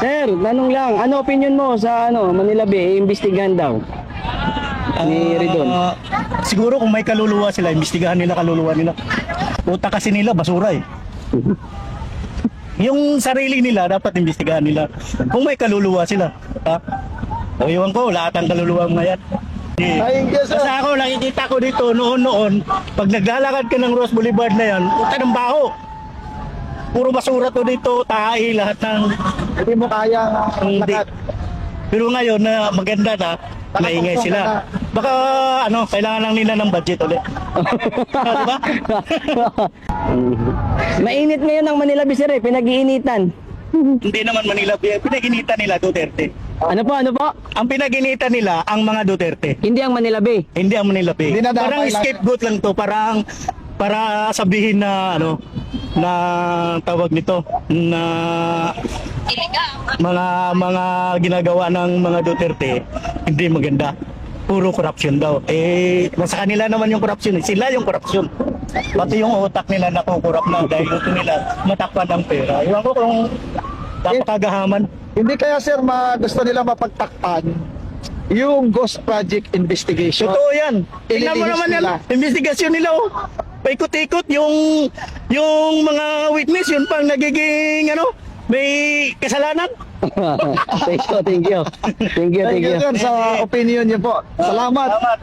Sir, tanong lang, ano opinion mo sa Manila Bay, iimbestigahan daw ni Ridon? Siguro kung may kaluluwa sila, imbestigahan nila kaluluwa nila. Utak kasi nila, basura eh. Yung sarili nila, dapat imbestigahan nila. Kung may kaluluwa sila. Ha? O iwan ko, lahat ang kaluluwa mo ngayon. Basta ako, nakikita ko dito, noon-noon, pag naglalakad ka ng Ross Boulevard na yan, puta ng baho. Puro basura to dito, tahi, lahat ng... Hindi mo kaya Hindi. Pero ngayon na maganda na, maingay sila. Baka kailangan lang nila ng budget ulit. Diba? Mainit ngayon ang Manila Bay, sir, pinag-iinitan. Hindi naman Manila Bay, pinag-initan nila Duterte. Ano po? Ang pinag-initan nila ang mga Duterte. Hindi ang Manila Bay. Hindi ang Manila Bay. Dinadamay Parang lang. scapegoat lang to, para sabihin na na tawag nito na mga ginagawa ng mga Duterte hindi maganda. Puro corruption daw. Sa kanila naman yung corruption. Sila yung corruption. Pati yung utak nila nakukurap na dahil gusto nila matakpan ng pera. Iwan ko kung napakagahaman. Hindi kaya sir, gusto nila mapagtakpan yung Ghost Project investigation. Totoo yan. Tingnan mo Ililihis naman yan. nila. Investigasyon nila oh. Paikot-ikot yung mga witness yun pang nagiging may kasalanan. Thank you. Thank you sir sa opinion niyo po. Salamat. Salamat.